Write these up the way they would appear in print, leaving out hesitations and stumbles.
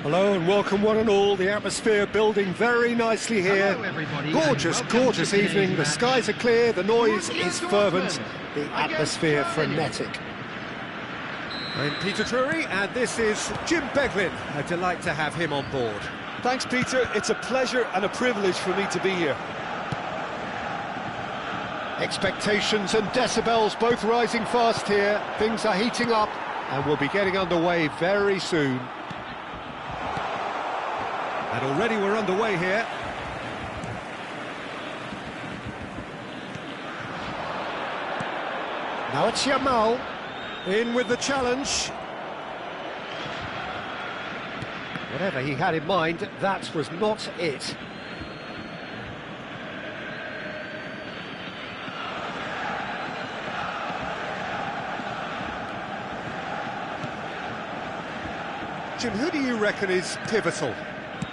Hello and welcome one and all. The atmosphere building very nicely here. Gorgeous evening. The skies are clear, the noise is fervent, the atmosphere frenetic. I'm Peter Drury and this is Jim Beglin. A delight to have him on board. Thanks, Peter. It's a pleasure and a privilege for me to be here. Expectations and decibels both rising fast here. Things are heating up and we'll be getting underway very soon. And already we're underway here. Now it's Yamal, in with the challenge. Whatever he had in mind, that was not it. Jim, who do you reckon is pivotal?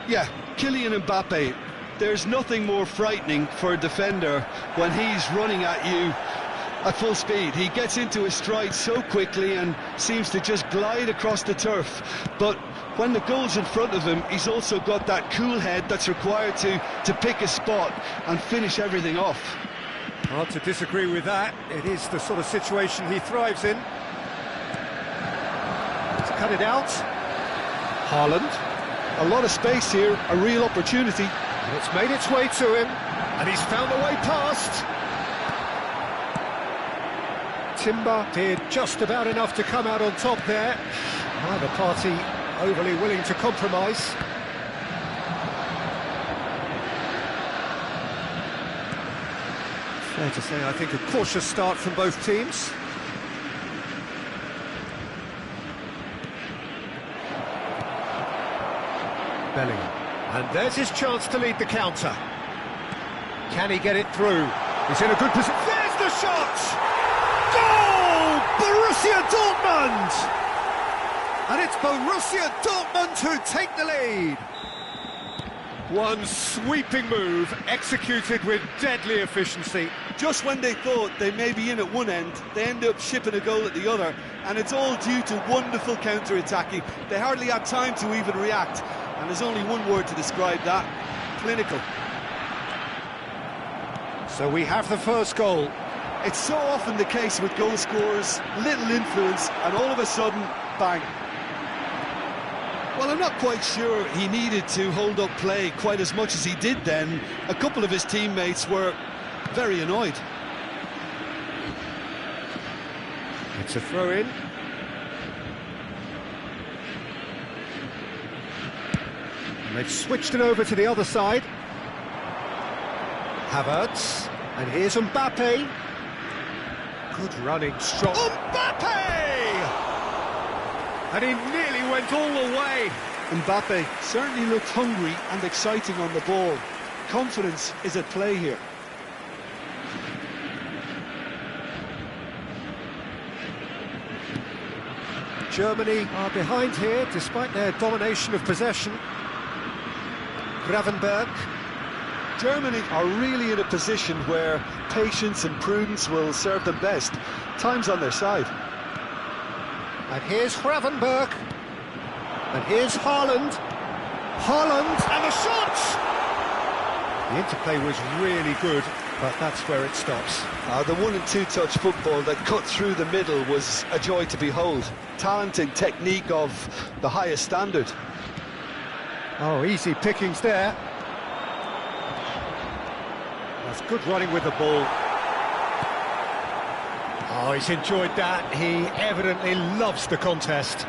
Yeah, Kylian Mbappe. There's nothing more frightening for a defender when he's running at you at full speed. He gets into his stride so quickly and seems to just glide across the turf. But when the goal's in front of him, he's also got that cool head that's required to pick a spot and finish everything off. Hard to disagree with that. It is the sort of situation he thrives in. Let's cut it out. Haaland. A lot of space here, a real opportunity. And it's made its way to him, and he's found the way past. Timber did just about enough to come out on top there. Neither party overly willing to compromise. Fair to say, I think, a cautious start from both teams. Bellingham. And there's his chance to lead the counter. Can he get it through? He's in a good position. There's the shot! Goal! Borussia Dortmund! And it's Borussia Dortmund who take the lead. One sweeping move, executed with deadly efficiency. Just when they thought they may be in at one end, they end up shipping a goal at the other, and it's all due to wonderful counter-attacking. They hardly had time to even react. And there's only one word to describe that: clinical. So we have the first goal. It's so often the case with goal scorers, little influence, and all of a sudden, bang. Well, I'm not quite sure he needed to hold up play quite as much as he did then. A couple of his teammates were very annoyed. It's a throw-in. And they've switched it over to the other side. Havertz, and here's Mbappe. Good running, strong. Mbappe! And he nearly went all the way. Mbappe certainly looked hungry and exciting on the ball. Confidence is at play here. Germany are behind here, despite their domination of possession. Gravenberg. Germany are really in a position where patience and prudence will serve them best. Time's on their side. And here's Gravenberg. And here's Haaland. Haaland, and the shot! The interplay was really good, but that's where it stops. The one and two touch football that cut through the middle was a joy to behold. Talent and technique of the highest standard. Oh, easy pickings there. That's good running with the ball. Oh, he's enjoyed that. He evidently loves the contest.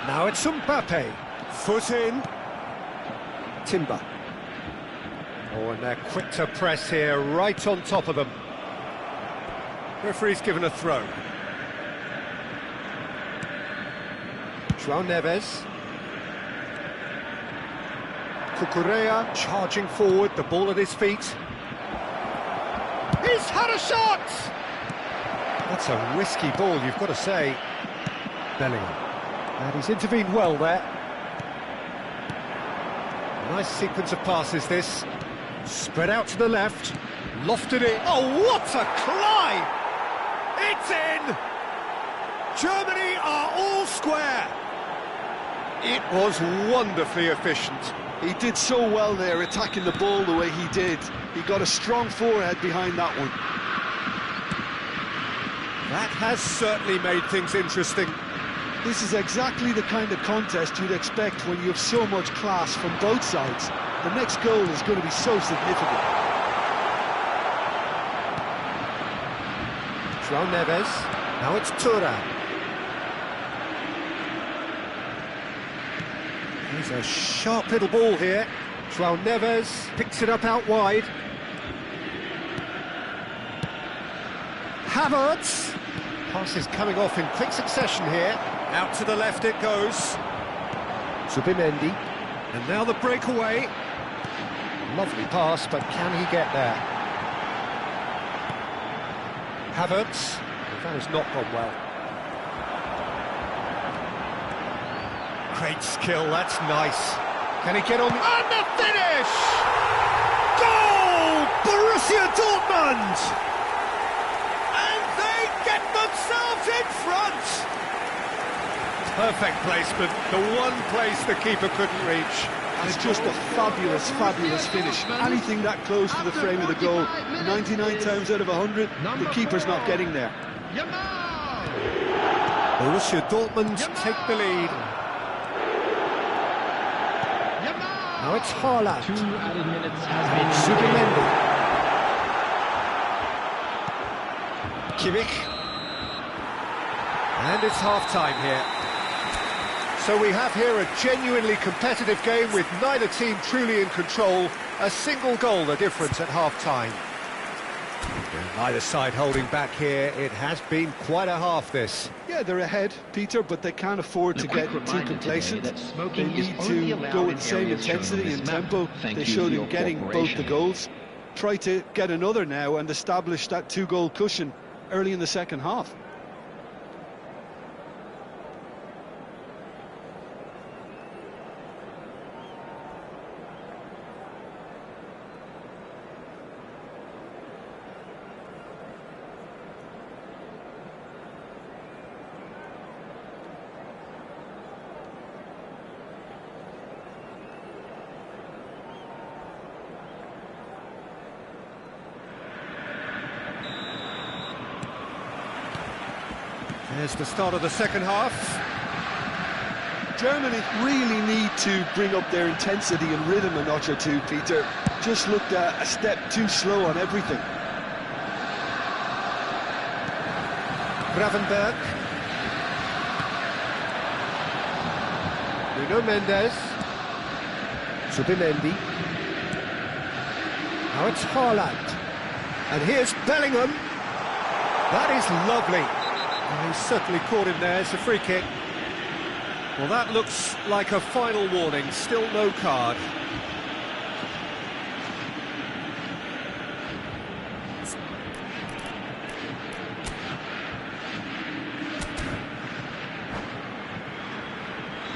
Now it's Mbappe. Foot in. Timber. Oh, and they're quick to press here, right on top of them. Referee's given a throw. João Neves. Cucurella charging forward, the ball at his feet. He's had a shot! That's a risky ball, you've got to say. Bellingham. And he's intervened well there. Nice sequence of passes, this. Spread out to the left. Lofted it. Oh, what a climb! It's in! Germany are all square. It was wonderfully efficient. He did so well there, attacking the ball the way he did. He got a strong forehead behind that one. That has certainly made things interesting. This is exactly the kind of contest you'd expect when you have so much class from both sides. The next goal is going to be so significant. João Neves, now it's Thuram. There's a sharp little ball here. João Neves picks it up out wide. Havertz. Pass is coming off in quick succession here. Out to the left it goes. Zubimendi. And now the breakaway. Lovely pass, but can he get there? Havertz. That has not gone well. Great skill, that's nice. Can he get on? And the finish! Goal! Borussia Dortmund! And they get themselves in front! Perfect placement, the one place the keeper couldn't reach. It's just a fabulous, fabulous finish. Anything that close to the frame of the goal, 99 times out of 100, the keeper's not getting there. Borussia Dortmund take the lead. Now it's Haaland. 2 added minutes has been Zubimendi. Kimmich. And it's half-time here. So we have here a genuinely competitive game with neither team truly in control. A single goal the difference at half-time. Neither side holding back here. It has been quite a half, this. Yeah, they're ahead, Peter, but they can't afford to get too complacent. They need to go with the same intensity and tempo they showed in getting both the goals. Try to get another now and establish that 2-goal cushion early in the second half. There's the start of the second half. Germany really need to bring up their intensity and rhythm a notch or two, Peter. Just looked a step too slow on everything. Gravenberg. Nuno Mendes. Zubimendi. Now it's Haaland. And here's Bellingham. That is lovely. And he's certainly caught him there. It's a free kick. Well, that looks like a final warning. Still no card.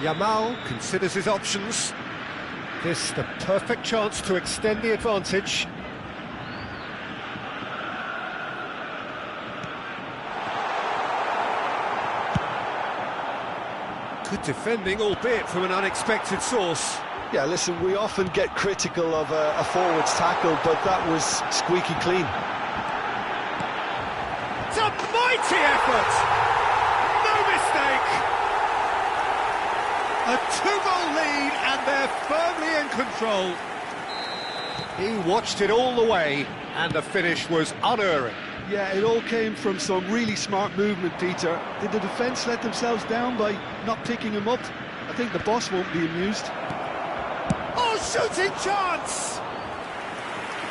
Yamal considers his options. This the perfect chance to extend the advantage. Good defending, albeit from an unexpected source. Yeah, listen, we often get critical of a forward's tackle, but that was squeaky clean. It's a mighty effort! No mistake! A 2-goal lead, and they're firmly in control. He watched it all the way, and the finish was unerring. Yeah, it all came from some really smart movement, Peter. Did the defence let themselves down by not picking him up? I think the boss won't be amused. Oh, shooting chance!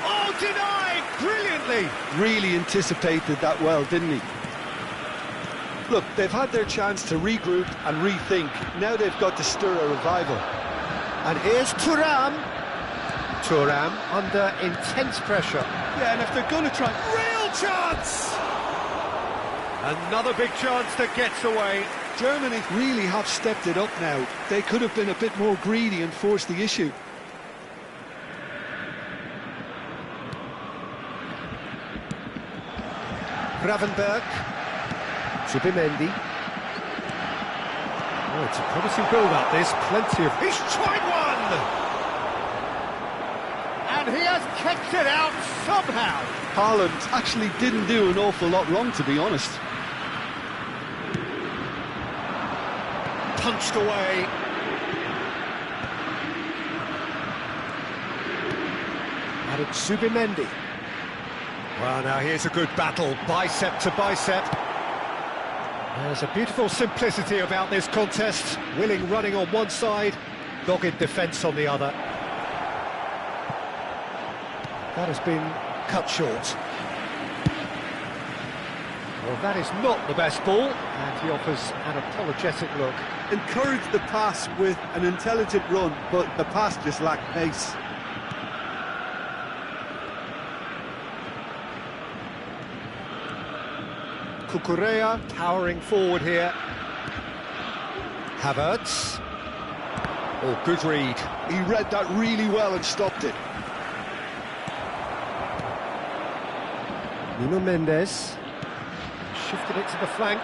Oh, denied brilliantly! Really anticipated that well, didn't he? Look, they've had their chance to regroup and rethink. Now they've got to stir a revival. And here's Thuram. Thuram under intense pressure. Yeah, and if they're going to try... Real chance! Another big chance that gets away. Germany really have stepped it up now. They could have been a bit more greedy and forced the issue. Gravenberg. Zubimendi. Oh, it's a promising build-up, this. Plenty of... He's tried one! And he has kept it out somehow. Haaland actually didn't do an awful lot wrong, to be honest. Punched away. And it's Zubimendi. Well, now here's a good battle, bicep to bicep. There's a beautiful simplicity about this contest. Willing running on one side, dogged defence on the other. That has been cut short. Well, that is not the best ball, and he offers an apologetic look. Encouraged the pass with an intelligent run, but the pass just lacked pace. Cucurella powering forward here. Havertz. Oh, good read. He read that really well and stopped it. Nuno Mendes. Shifted it to the flank.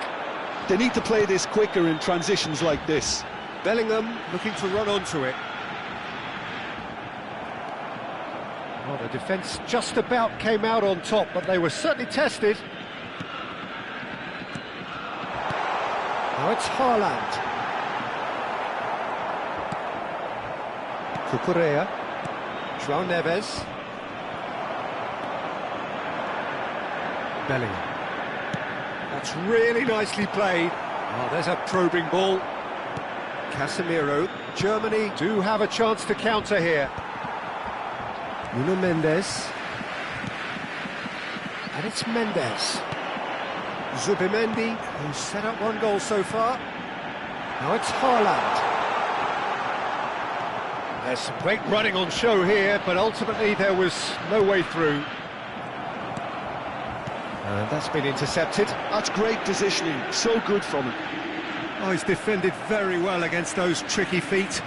They need to play this quicker in transitions like this. Bellingham looking to run onto it. Well, the defence just about came out on top, but they were certainly tested. Now it's Haaland. Cucurella. João Neves. Bellingham. That's really nicely played. Oh, there's a probing ball. Casemiro. Germany do have a chance to counter here. Nuno Mendes. And it's Mendes. Zubimendi, who's set up one goal so far. Now it's Haaland. There's some great running on show here, but ultimately there was no way through. And that's been intercepted. That's great positioning, so good from him. Oh, he's defended very well against those tricky feet.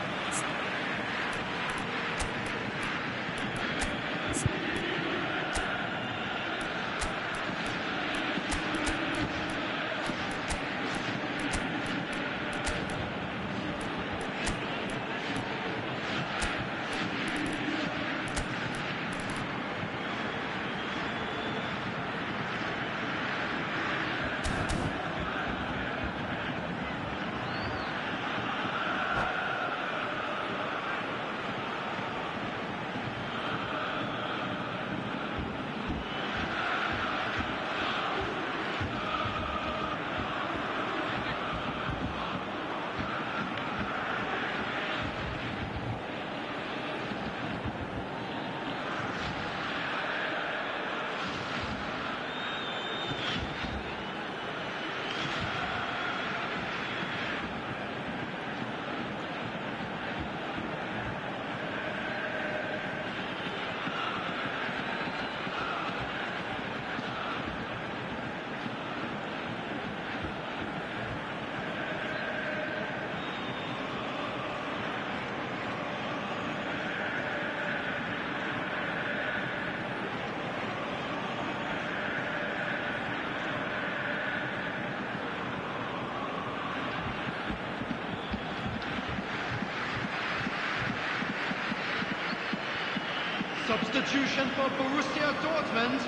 Substitution for Borussia Dortmund.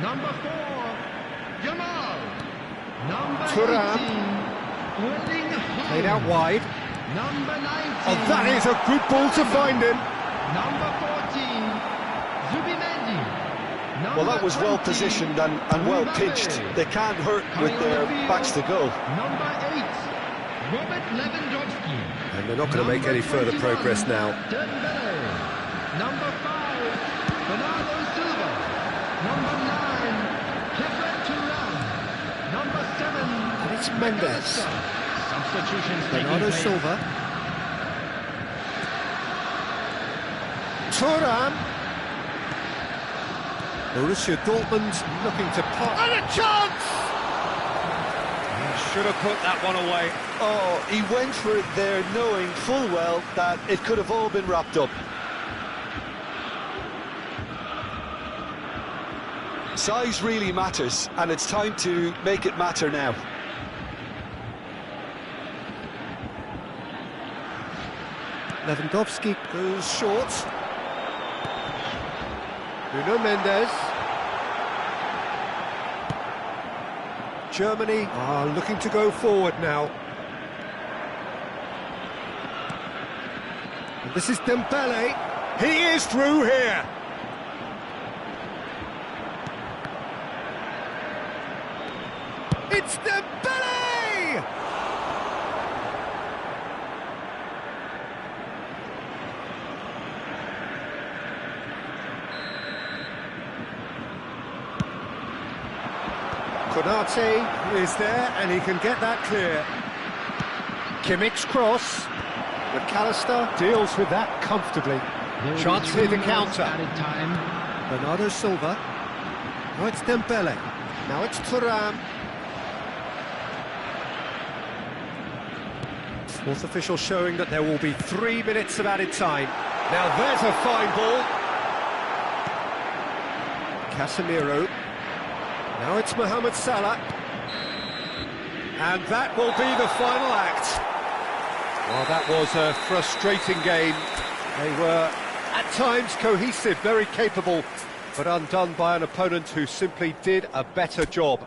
Number 4, Yamal. Number Thuram. 18, Erling Haaland. Played out wide. Number 19. Oh, that is a good ball to find him. Number 14, Zubimendi. Well, that was well 20, positioned and well pitched. They can't hurt with their backs to goal. Number 8, Robert Lewandowski. And they're not going to make any further progress now. Dembele. Number 5, Bernardo Silva. Number 9, Kefren Turan. Number 7, And it's Mendes. Substitutions Bernardo taking place. Silva. Thuram. Borussia Dortmund looking to pop. And a chance! He should have put that one away. Oh, he went for it there knowing full well that it could have all been wrapped up. Size really matters, and it's time to make it matter now. Lewandowski goes short. Nuno Mendes. Germany are looking to go forward now. And this is Dembele. He is through here. It's Dembele! Konate is there and he can get that clear. Kimmich's cross. McAllister deals with that comfortably. Chance here to counter. Bernardo Silva. Now it's Dembele. Now it's Thuram. Fourth official showing that there will be 3 minutes of added time. Now there's a fine ball. Casemiro. Now it's Mohamed Salah. And that will be the final act. Well, that was a frustrating game. They were, at times, cohesive, very capable, but undone by an opponent who simply did a better job.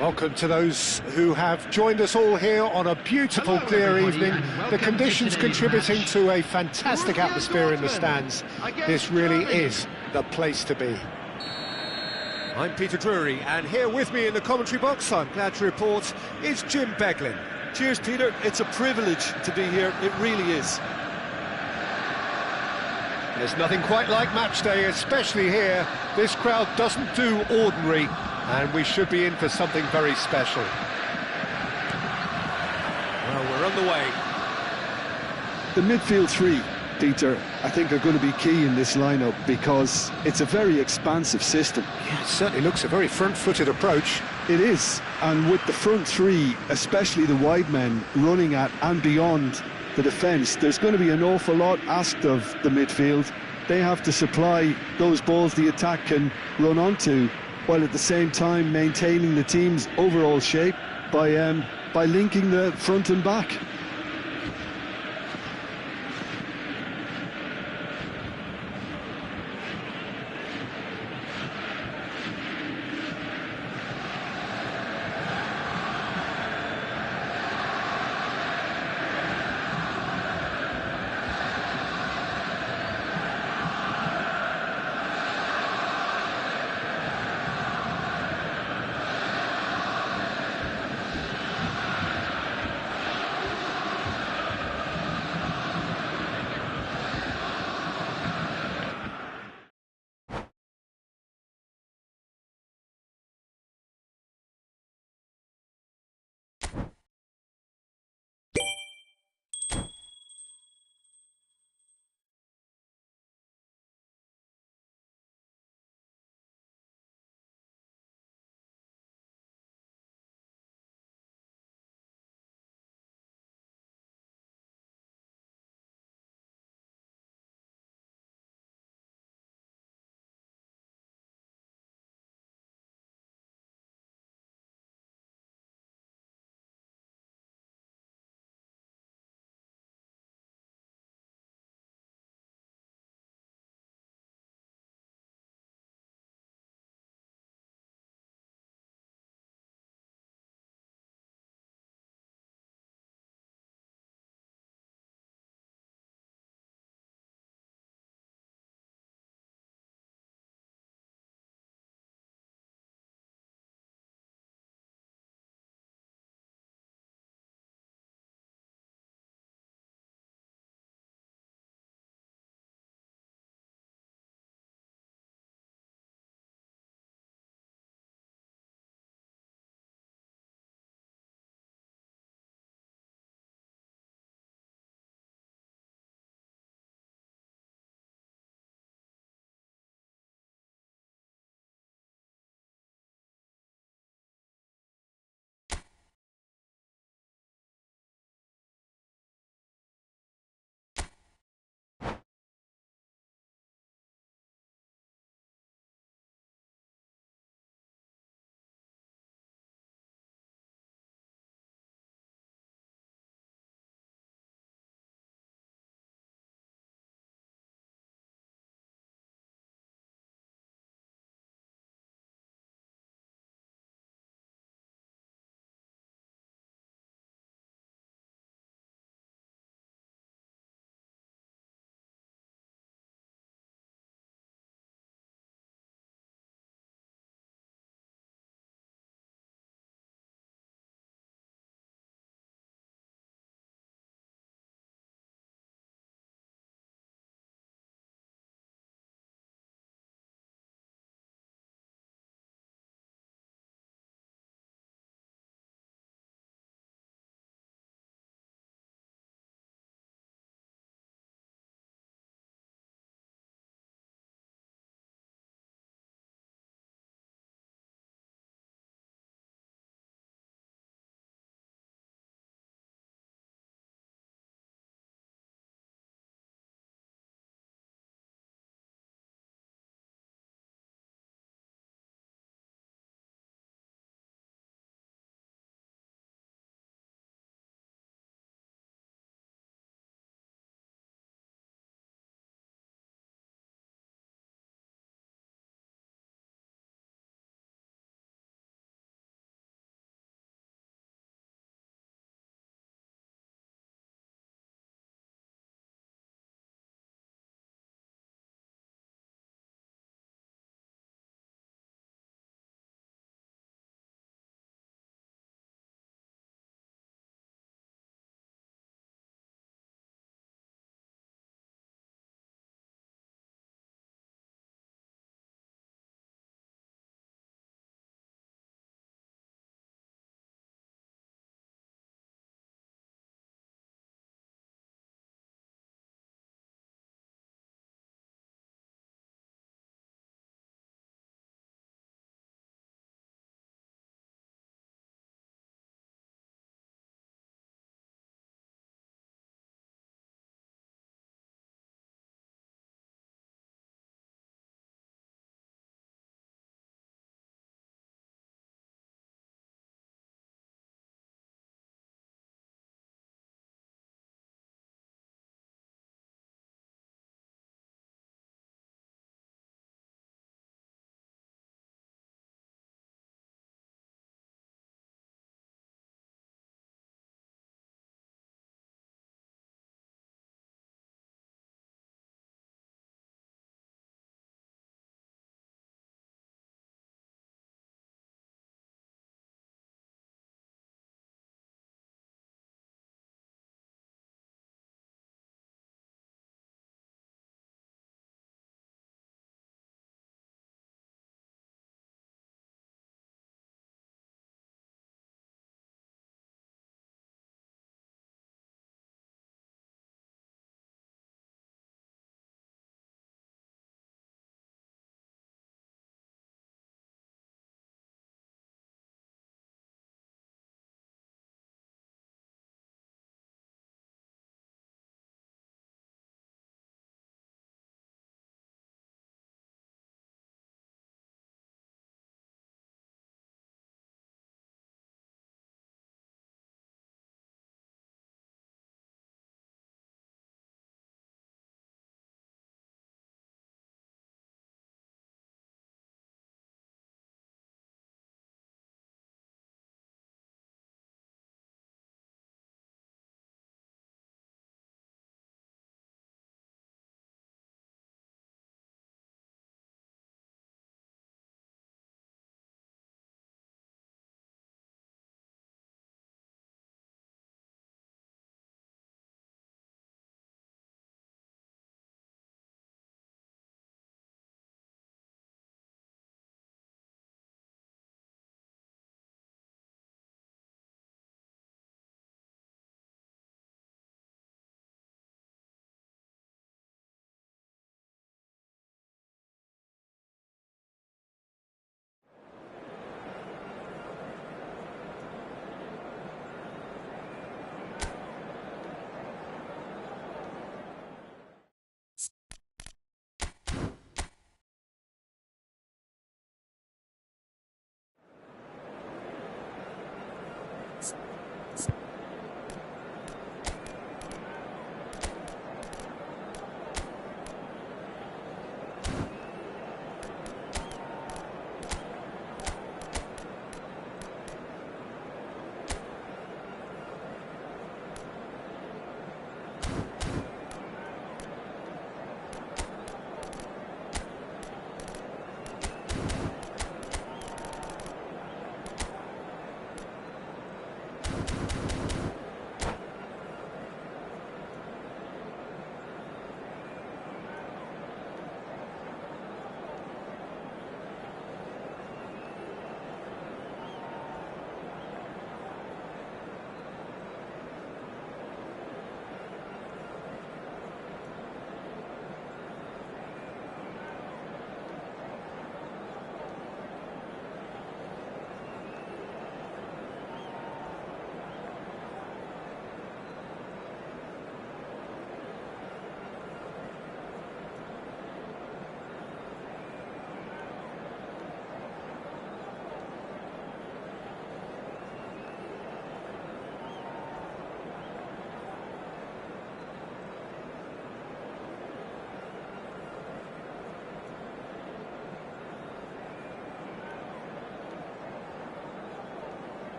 Welcome to those who have joined us all here on a beautiful, Hello, clear everybody, evening. and The welcome to conditions today's contributing match. to a fantastic Borussia atmosphere in the Dortmund stands. against This really Germany. is the place to be. I'm Peter Drury, and here with me in the commentary box, I'm glad to report, is Jim Beglin. Cheers, Peter. It's a privilege to be here. It really is. There's nothing quite like match day, especially here. This crowd doesn't do ordinary, and we should be in for something very special. Well, we're on the way. The midfield three, Peter, I think are going to be key in this lineup because it's a very expansive system. Yeah, it certainly looks a very front-footed approach. It is, and with the front three, especially the wide men, running at and beyond the defence, there's going to be an awful lot asked of the midfield. They have to supply those balls the attack can run onto, while at the same time maintaining the team's overall shape by linking the front and back.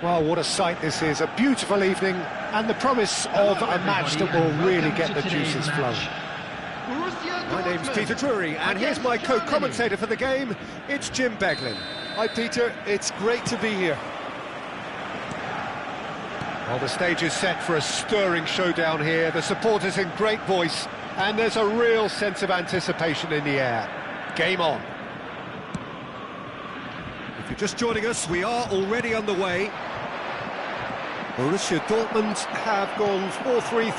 Well, what a sight this is. A beautiful evening and the promise of a match that will really get the juices flowing. My name's Peter Drury, and here's my co-commentator for the game. It's Jim Beglin. Hi, Peter. It's great to be here. Well, the stage is set for a stirring showdown here. The supporters in great voice, and there's a real sense of anticipation in the air. Game on. If you're just joining us, we are already underway. Borussia Dortmund have gone 4-3-3.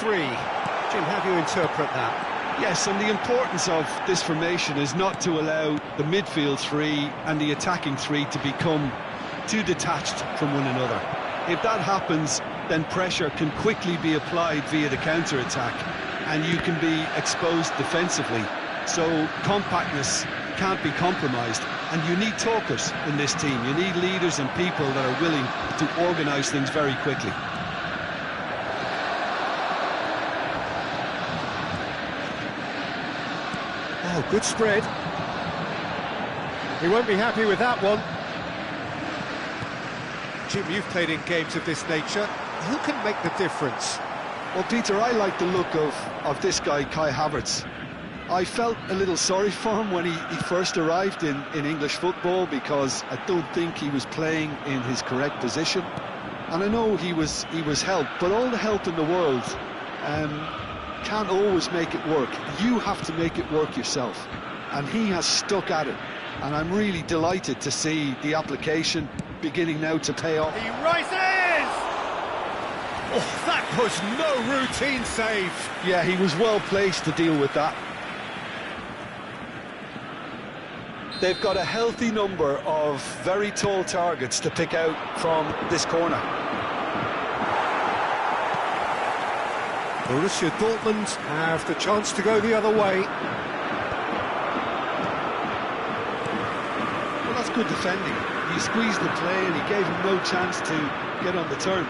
Jim, how do you interpret that? Yes, and the importance of this formation is not to allow the midfield three and the attacking three to become too detached from one another. If that happens, then pressure can quickly be applied via the counter-attack, and you can be exposed defensively. So compactness can't be compromised, and you need talkers in this team. You need leaders and people that are willing to organise things very quickly. Oh, good spread. He won't be happy with that one. Jim, you've played in games of this nature. Who can make the difference? Well, Peter, I like the look of this guy, Kai Havertz. I felt a little sorry for him when he first arrived in English football, because I don't think he was playing in his correct position. And I know he was helped, but all the help in the world can't always make it work. You have to make it work yourself. And he has stuck at it. And I'm really delighted to see the application beginning now to pay off. He rises! Oh, that was no routine save. Yeah, he was well placed to deal with that. They've got a healthy number of very tall targets to pick out from this corner. Borussia Dortmund have the chance to go the other way. Well, that's good defending. He squeezed the play and he gave him no chance to get on the turn.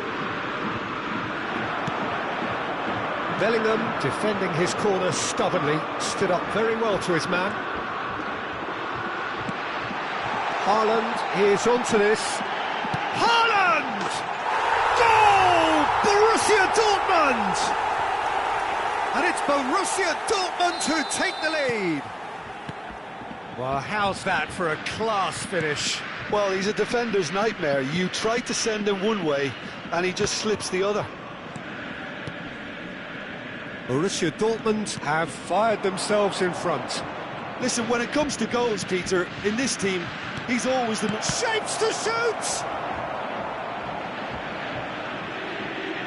Bellingham, defending his corner stubbornly, stood up very well to his man. Haaland is onto this. Haaland! Goal! Borussia Dortmund! And it's Borussia Dortmund who take the lead. Well, how's that for a class finish? Well, he's a defender's nightmare. You try to send him one way and he just slips the other. Borussia Dortmund have fired themselves in front. Listen, when it comes to goals, Peter, in this team, he's always the... Shapes to shoot!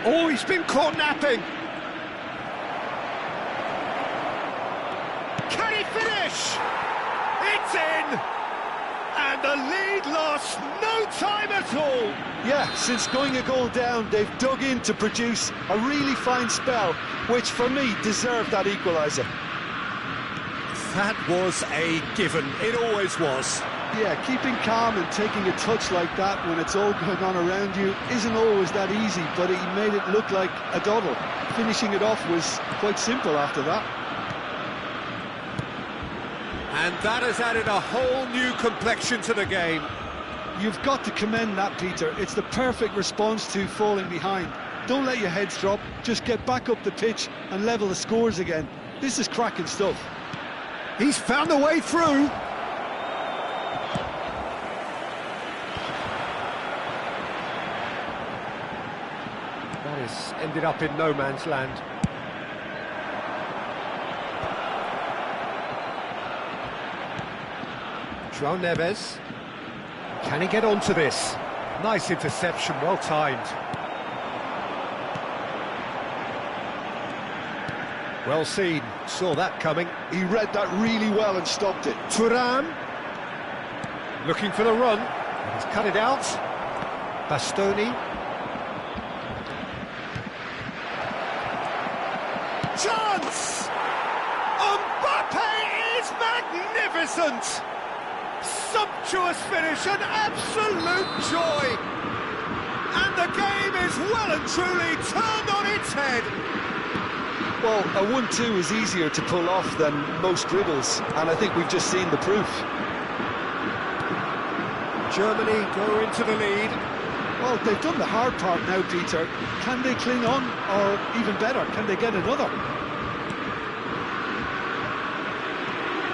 Oh, he's been caught napping. Can he finish? It's in! And the lead lost no time at all. Yeah, since going a goal down, they've dug in to produce a really fine spell, which for me deserved that equaliser. That was a given. It always was. Yeah, keeping calm and taking a touch like that when it's all going on around you isn't always that easy, but he made it look like a doddle. Finishing it off was quite simple after that. And that has added a whole new complexion to the game. You've got to commend that, Peter. It's the perfect response to falling behind. Don't let your heads drop, just get back up the pitch and level the scores again. This is cracking stuff. He's found a way through. That has ended up in no man's land. João Neves. Can he get onto this? Nice interception, well timed. Well seen, saw that coming. He read that really well and stopped it. Thuram. Looking for the run. He's cut it out. Bastoni. Chance! Mbappe is magnificent! Sumptuous finish, an absolute joy! And the game is well and truly turned on its head. Well, a 1-2 is easier to pull off than most dribbles, and I think we've just seen the proof. Germany go into the lead. Well, they've done the hard part now, Peter. Can they cling on, or even better, can they get another?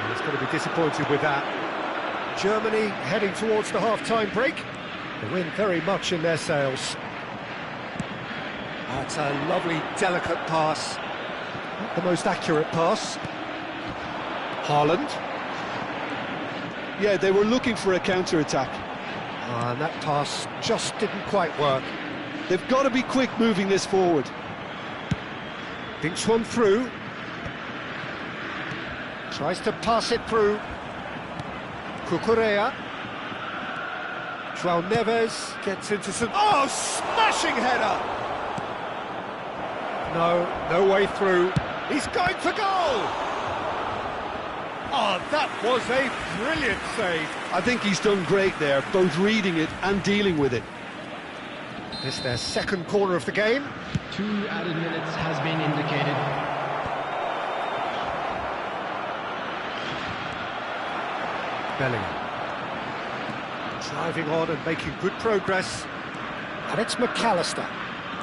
He's going to be disappointed with that. Germany heading towards the half-time break. The wind very much in their sails. That's a lovely, delicate pass. Not the most accurate pass. Haaland. Yeah, they were looking for a counter-attack. And that pass just didn't quite work. They've got to be quick moving this forward. Thinks one through. Tries to pass it through. Cucurella. João Neves gets into some... Oh, smashing header! No way through. He's going for goal! Oh, that was a brilliant save. I think he's done great there, both reading it and dealing with it. This is their second corner of the game. 2 added minutes has been indicated. Bellingham. Driving on and making good progress. And it's McAllister.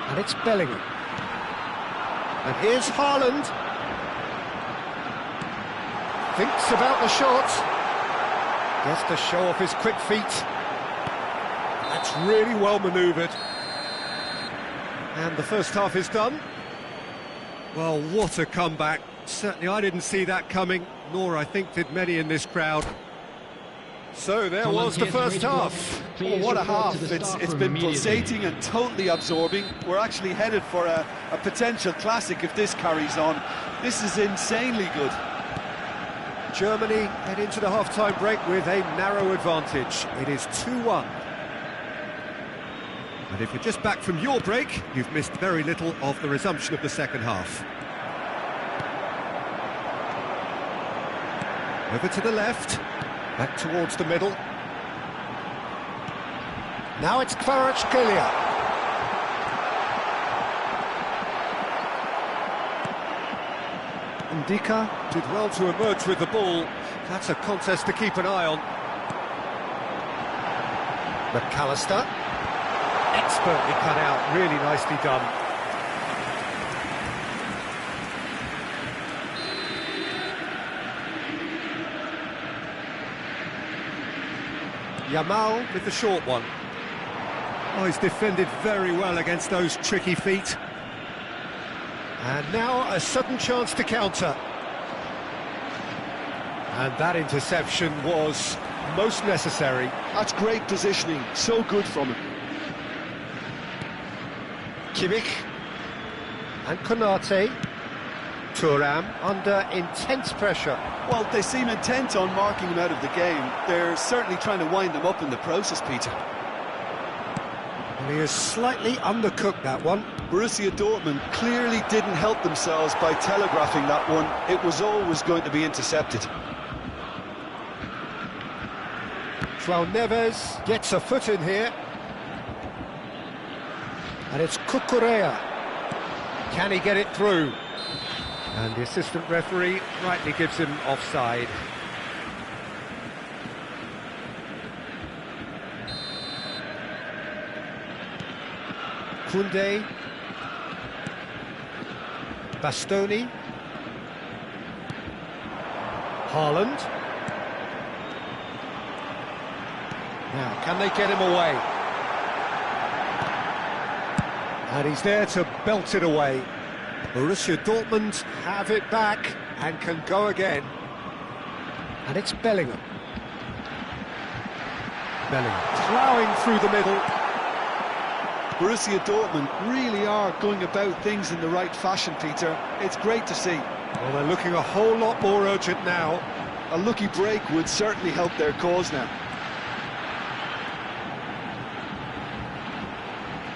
And it's Bellingham. And here's Haaland. Thinks about the shot. Gets to show off his quick feet. That's really well manoeuvred. And the first half is done. Well, what a comeback. Certainly I didn't see that coming, nor I think did many in this crowd. So there was the first half. Oh, what a half. It's been pulsating and totally absorbing. We're actually headed for a potential classic if this carries on. This is insanely good. Germany head into the half-time break with a narrow advantage. It is 2-1. And if you're just back from your break, you've missed very little of the resumption of the second half. Over to the left, back towards the middle. Now it's Kvaratskhelia. Ndika did well to emerge with the ball. That's a contest to keep an eye on. McAllister. Expertly cut out, really nicely done. Yamal with the short one. Oh, he's defended very well against those tricky feet. And now a sudden chance to counter. And that interception was most necessary. That's great positioning, so good from him. Kimmich and Konate. Thuram under intense pressure. Well, they seem intent on marking him out of the game. They're certainly trying to wind him up in the process, Peter. And he has slightly undercooked that one. Borussia Dortmund clearly didn't help themselves by telegraphing that one. It was always going to be intercepted. João Neves gets a foot in here. And it's Cucurella. Can he get it through? And the assistant referee rightly gives him offside. Koundé. Bastoni. Haaland. Now, can they get him away? And he's there to belt it away. Borussia Dortmund have it back and can go again. And it's Bellingham. Bellingham ploughing through the middle. Borussia Dortmund really are going about things in the right fashion, Peter. It's great to see. Well, they're looking a whole lot more urgent now. A lucky break would certainly help their cause now.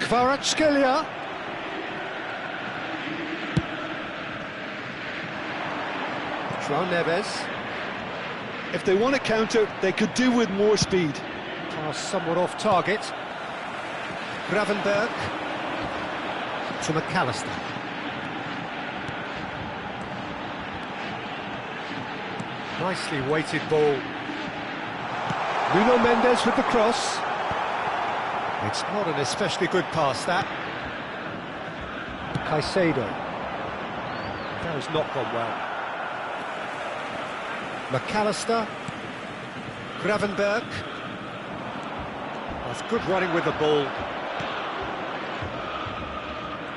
Kvaratskhelia. João Neves. If they want to counter, they could do with more speed. Pass somewhat off target. Gravenberg to McAllister. Nicely weighted ball. Nuno Mendes with the cross. It's not an especially good pass, that. Caicedo. That has not gone well. McAllister. Gravenberg. That's good running with the ball.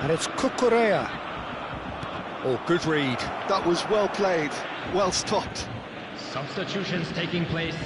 And it's Cucurella. Oh, good read. That was well played, well stopped. Substitutions taking place.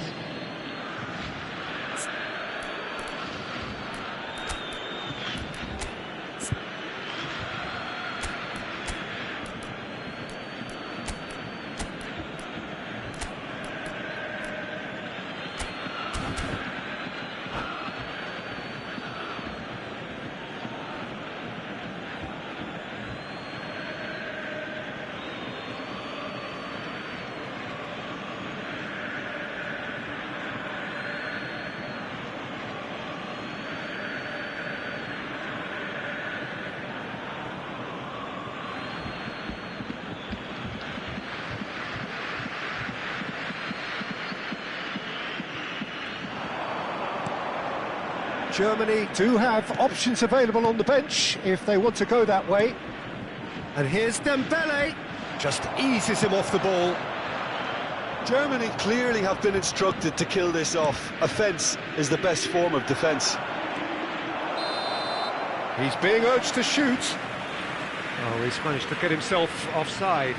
Germany do have options available on the bench if they want to go that way. And here's Dembele, just eases him off the ball. Germany clearly have been instructed to kill this off. Offence is the best form of defence. He's being urged to shoot. Oh, he's managed to get himself offside.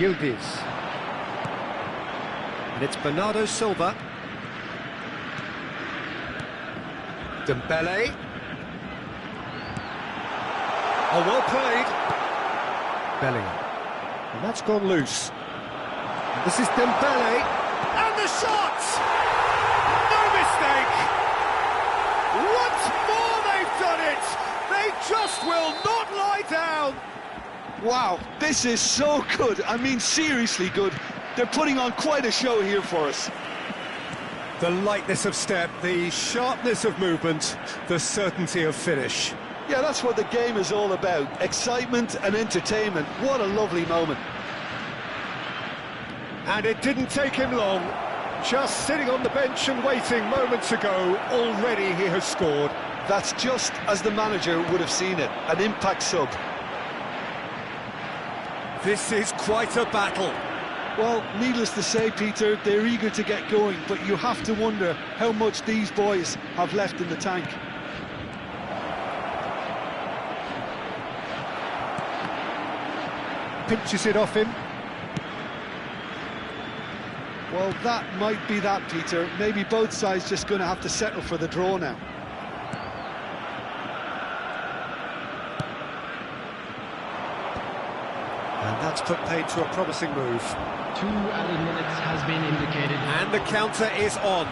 Yildiz. And it's Bernardo Silva. Dembele. Oh, well played. Bellingham. And that's gone loose. And this is Dembele. And the shot! No mistake! Once more they've done it! They just will not lie down! Wow, this is so good. I mean, seriously good. They're putting on quite a show here for us. The lightness of step, the sharpness of movement, the certainty of finish. Yeah, that's what the game is all about. Excitement and entertainment. What a lovely moment. And it didn't take him long. Just sitting on the bench and waiting moments ago, already he has scored. That's just as the manager would have seen it. An impact sub. This is quite a battle. Well, needless to say, Peter, they're eager to get going, but you have to wonder how much these boys have left in the tank. Pinches it off him. Well, that might be that, Peter. Maybe both sides just going to have to settle for the draw now. And that's put paid to a promising move. 2 added minutes has been indicated. And the counter is on.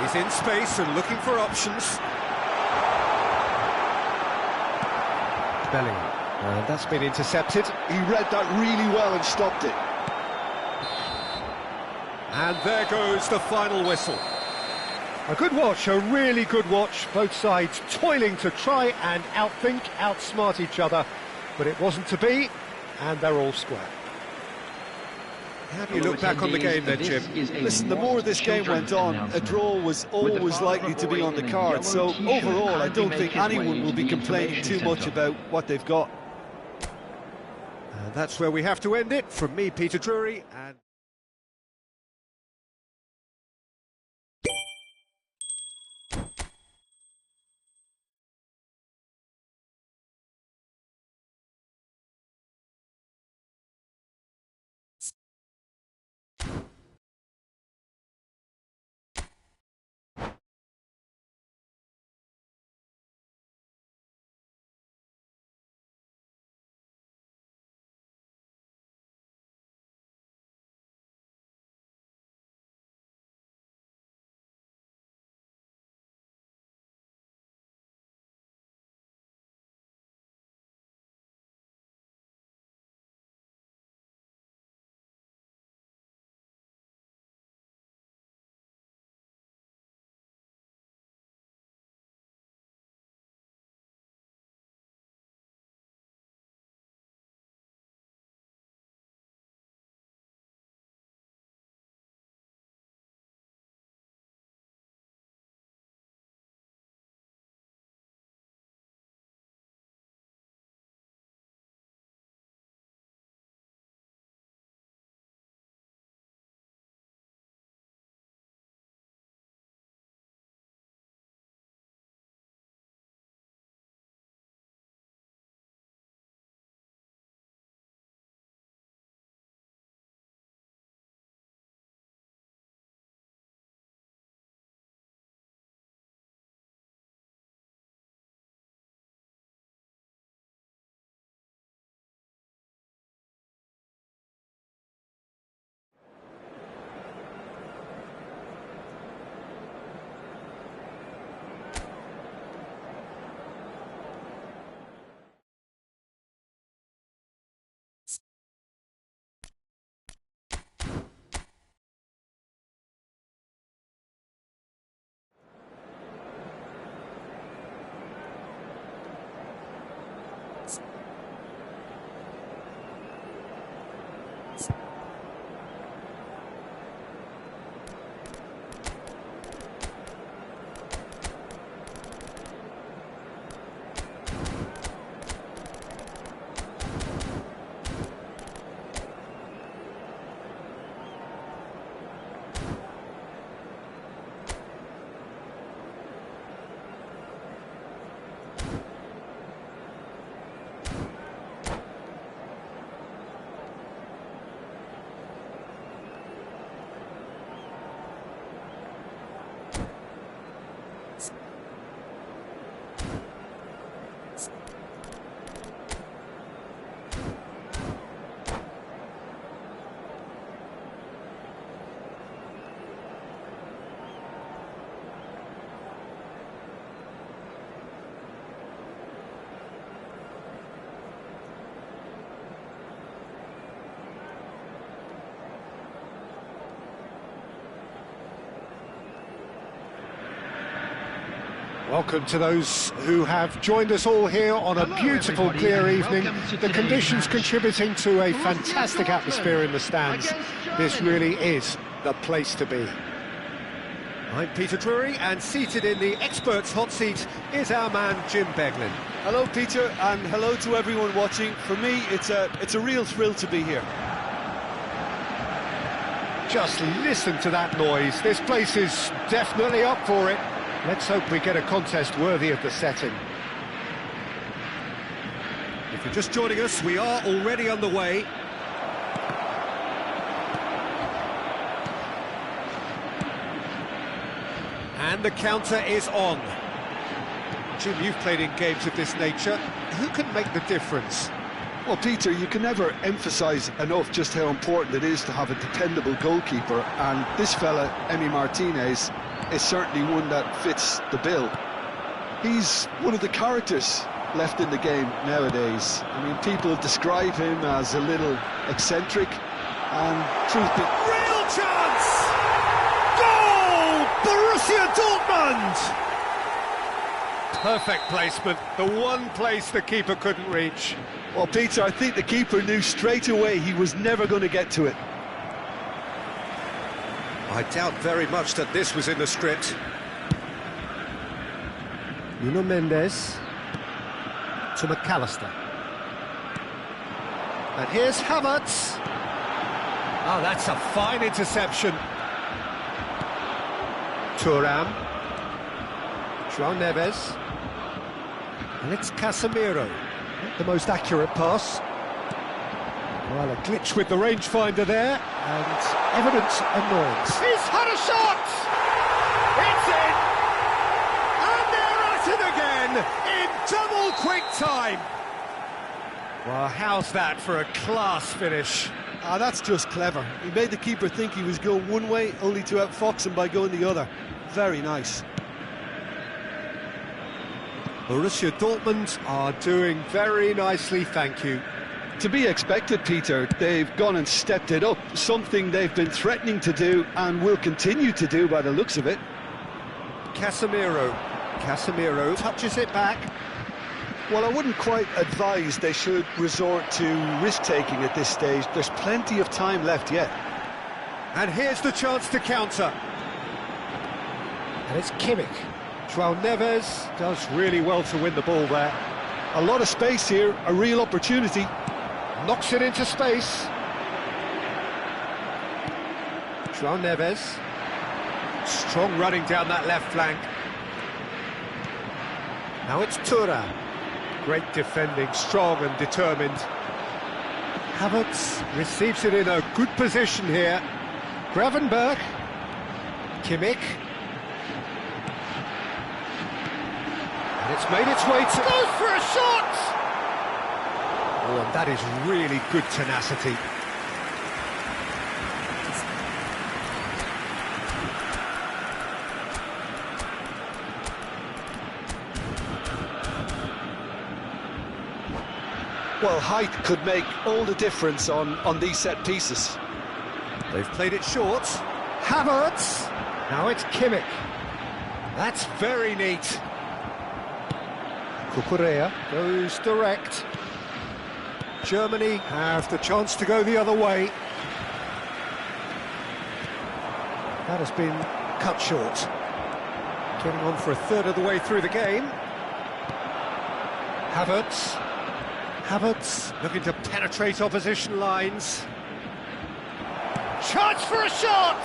He's in space and looking for options. Bellingham. And that's been intercepted. He read that really well and stopped it. And there goes the final whistle. A good watch, a really good watch. Both sides toiling to try and outthink, outsmart each other. But it wasn't to be, and they're all square. How do you look back on the game then, Jim? Listen, the more this game went on, a draw was always likely to be on the card. So overall, I don't think anyone will be complaining too much about what they've got. And that's where we have to end it. From me, Peter Drury, and... Welcome to those who have joined us all here on a beautiful, everybody, clear and evening. welcome to The today's conditions match. contributing to a Borussia fantastic atmosphere in the stands. against This Germany. really is the place to be. I'm Peter Drury, and seated in the experts' hot seat is our man Jim Beglin. Hello, Peter, and hello to everyone watching. For me, it's a real thrill to be here. Just listen to that noise. This place is definitely up for it. Let's hope we get a contest worthy of the setting. If you're just joining us, we are already underway. And the counter is on. Jim, you've played in games of this nature. Who can make the difference? Well, Peter, you can never emphasise enough just how important it is to have a dependable goalkeeper, and this fella, Emi Martinez, is certainly one that fits the bill. He's one of the characters left in the game nowadays. I mean, people describe him as a little eccentric, and truth be... Real chance! Goal! Borussia Dortmund! Perfect placement, the one place the keeper couldn't reach. Well, Peter, I think the keeper knew straight away he was never going to get to it. I doubt very much that this was in the script. Nuno Mendes to McAllister. And here's Havertz. Oh, that's a fine interception. Thuram. João Neves. And it's Casemiro. Not the most accurate pass. Well, a glitch with the rangefinder there, and evident annoyance. He's had a shot! It's in! And they're at it again, in double quick time! Well, how's that for a class finish? Ah, that's just clever. He made the keeper think he was going one way, only to outfox him by going the other. Very nice. Borussia Dortmund are doing very nicely, thank you. To be expected, Peter. They've gone and stepped it up, something they've been threatening to do and will continue to do by the looks of it. Casemiro touches it back. Well, I wouldn't quite advise they should resort to risk-taking at this stage. There's plenty of time left yet. And here's the chance to counter. And it's Kimmich. João Neves does really well to win the ball there. A lot of space here, a real opportunity. Knocks it into space. João Neves. Strong running down that left flank. Now it's Thuram. Great defending, strong and determined. Havertz receives it in a good position here. Gravenberch. Kimmich. And it's made its way to... Goes for a shot! Oh, and that is really good tenacity. Well, height could make all the difference on these set pieces. They've played it short. Havertz. Now it's Kimmich. That's very neat. Cucurella goes direct. Germany have the chance to go the other way. That has been cut short. Getting on for a third of the way through the game. Havertz looking to penetrate opposition lines. Chance for a shot!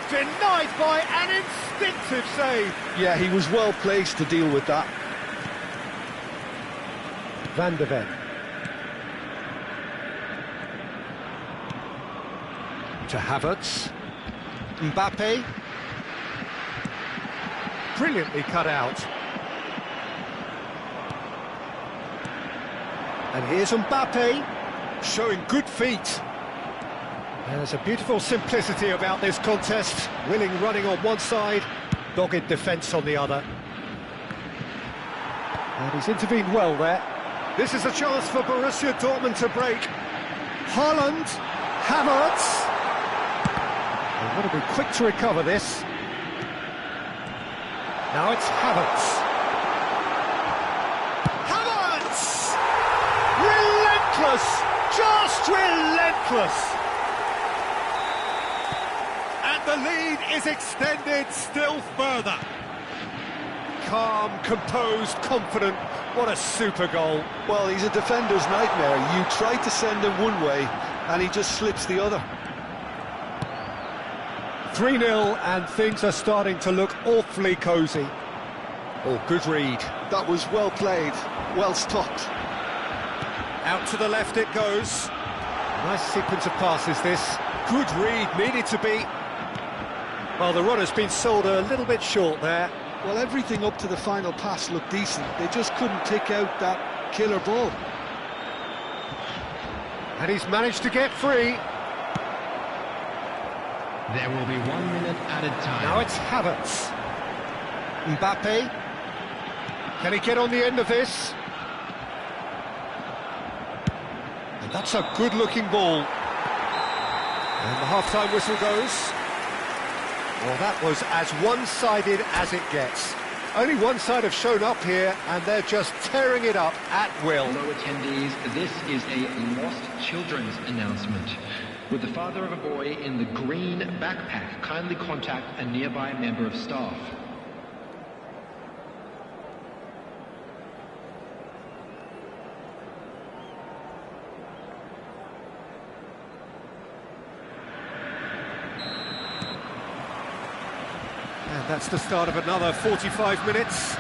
Denied by an instinctive save. Yeah, he was well placed to deal with that. Van de Ven. To Havertz. Mbappe. Brilliantly cut out. And here's Mbappe, showing good feet. There's a beautiful simplicity about this contest. Willing running on one side, dogged defence on the other. And he's intervened well there. This is a chance for Borussia Dortmund to break. Haaland, Havertz. They want to be quick to recover this. Now it's Havertz. Havertz! Relentless! Just relentless! And the lead is extended still further. Calm, composed, confident. What a super goal. Well, he's a defender's nightmare. You try to send him one way, and he just slips the other. 3-0, and things are starting to look awfully cosy. Oh, good read. That was well played, well stopped. Out to the left it goes. Nice sequence of passes this. Good read, needed to be. Well, the run has been sold a little bit short there. Well, everything up to the final pass looked decent. They just couldn't pick out that killer ball. And he's managed to get free. There will be 1 minute added time. Now it's Havertz. Mbappe. Can he get on the end of this? And that's a good-looking ball. And the half-time whistle goes. Well, that was as one-sided as it gets. Only one side have shown up here, and they're just tearing it up at will. Hello attendees, this is a lost children's announcement. With the father of a boy in the green backpack, kindly contact a nearby member of staff. And that's the start of another 45 minutes.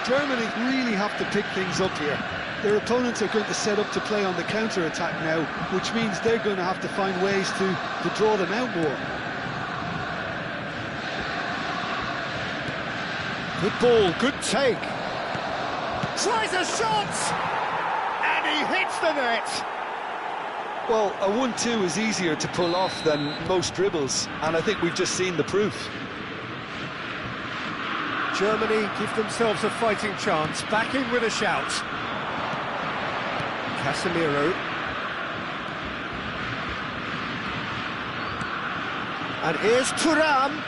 Germany really have to pick things up here. Their opponents are going to set up to play on the counter-attack now, which means they're going to have to find ways to draw them out more. Good ball, good take. Tries a shot! And he hits the net! Well, a 1-2 is easier to pull off than most dribbles, and I think we've just seen the proof. Germany give themselves a fighting chance, back in with a shout. Casemiro. And here's Thuram.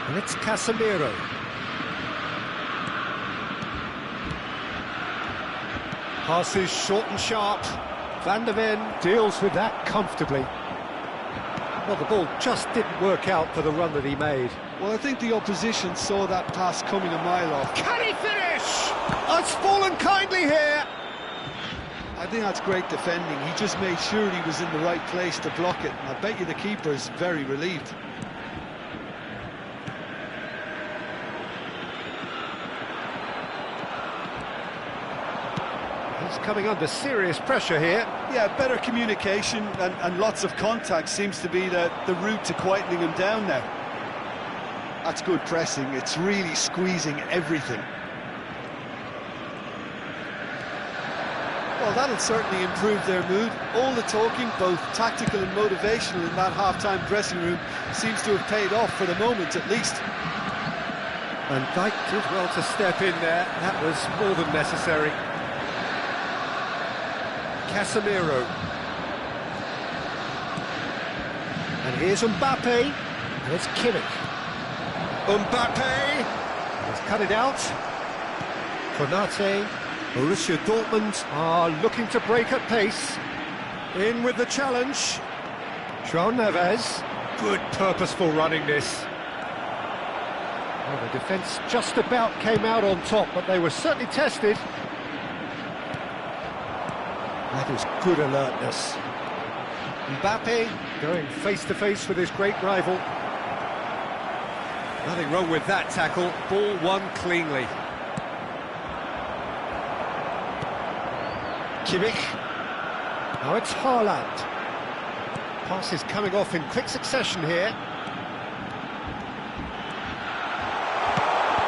And it's Casemiro. Passes short and sharp. Van de Ven deals with that comfortably. Well, the ball just didn't work out for the run that he made. Well, I think the opposition saw that pass coming a mile off. Can he finish? It's fallen kindly here. I think that's great defending. He just made sure he was in the right place to block it. And I bet you the keeper's very relieved. He's coming under serious pressure here. Yeah, better communication and lots of contact seems to be the route to quietening him down now. That's good pressing. It's really squeezing everything. Well, that'll certainly improve their mood. All the talking, both tactical and motivational in that half-time dressing room, seems to have paid off for the moment at least. And Dijk did well to step in there. That was more than necessary. Casemiro. And here's Mbappe. And it's Kimmich. Mbappe! He's cut it out. Konate. Borussia Dortmund are looking to break at pace. In with the challenge. João Neves. Good purposeful running this. Well, the defence just about came out on top, but they were certainly tested. That is good alertness. Mbappe going face-to-face with his great rival. Nothing wrong with that tackle. Ball won cleanly. Kimmich. Now it's Haaland. Passes coming off in quick succession here.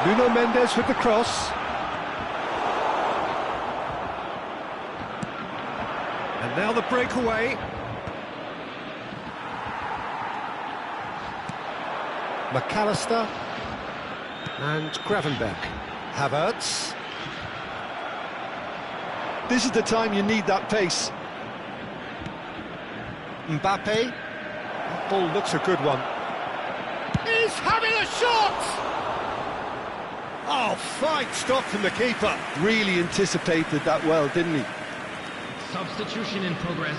Nuno Mendes with the cross. And now the breakaway. McAllister and Gravenberch. Havertz. This is the time you need that pace. Mbappe. That ball looks a good one. He's having a shot! Oh, fine stop from the keeper. Really anticipated that well, didn't he? Substitution in progress.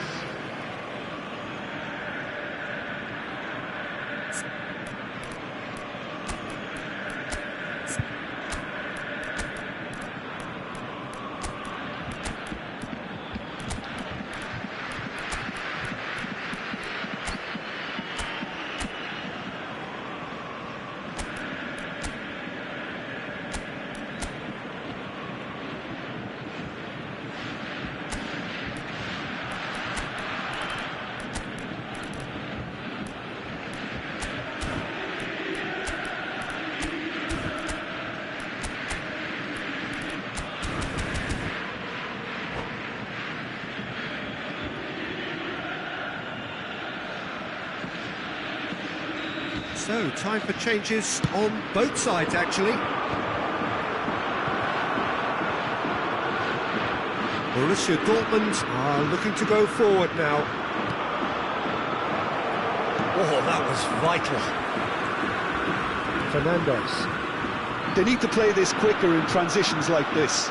So, time for changes on both sides, actually. Borussia Dortmund are looking to go forward now. Oh, that was vital. Fernandes. They need to play this quicker in transitions like this.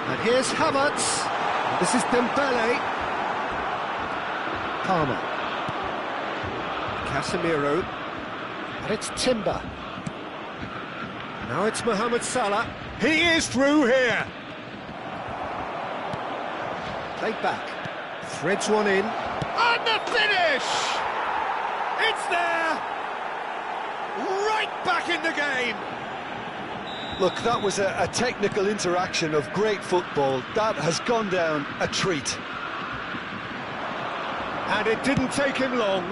And here's Havertz. This is Dembele. Palmer. Casemiro, and it's Timber. Now it's Mohamed Salah. He is through here. Played back. Threads one in. And the finish! It's there! Right back in the game! Look, that was a technical interaction of great football. That has gone down a treat. And it didn't take him long.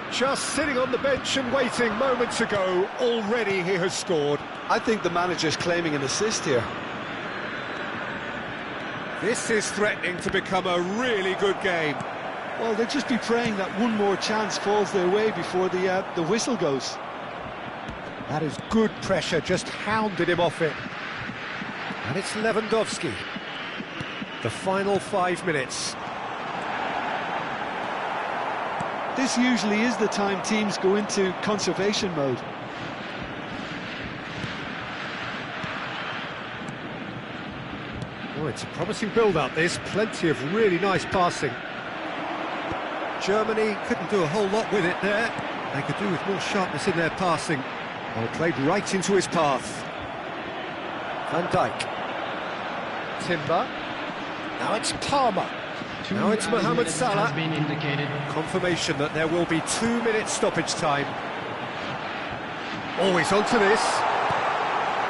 Just sitting on the bench and waiting moments ago, already he has scored. I think the manager's claiming an assist here. This is threatening to become a really good game. Well, they'll just be praying that one more chance falls their way before the whistle goes. That is good pressure, just hounded him off it. And it's Lewandowski. The final 5 minutes. This usually is the time teams go into conservation mode. Oh, it's a promising build-up, this. Plenty of really nice passing. Germany couldn't do a whole lot with it there. They could do with more sharpness in their passing. Well, played right into his path. Van Dijk. Timber. Now it's Palmer. Now it's Mohamed Salah. Been indicated. Confirmation that there will be 2 minutes stoppage time. Always onto this.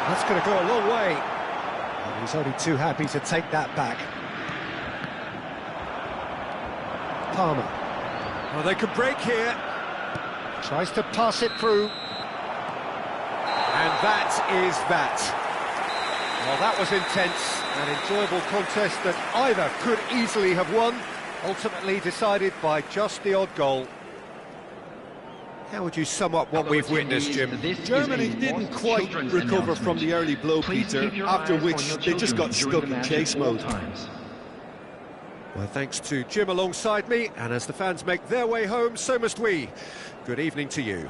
That's going to go a long way. And he's only too happy to take that back. Palmer. Well, they could break here. Tries to pass it through. And that is that. Well, that was intense. An enjoyable contest that either could easily have won, ultimately decided by just the odd goal. How would you sum up what we've witnessed, Jim? Germany didn't quite recover from the early blow, Peter, after which they just got stuck in chase mode. Well, thanks to Jim alongside me, and as the fans make their way home, so must we. Good evening to you.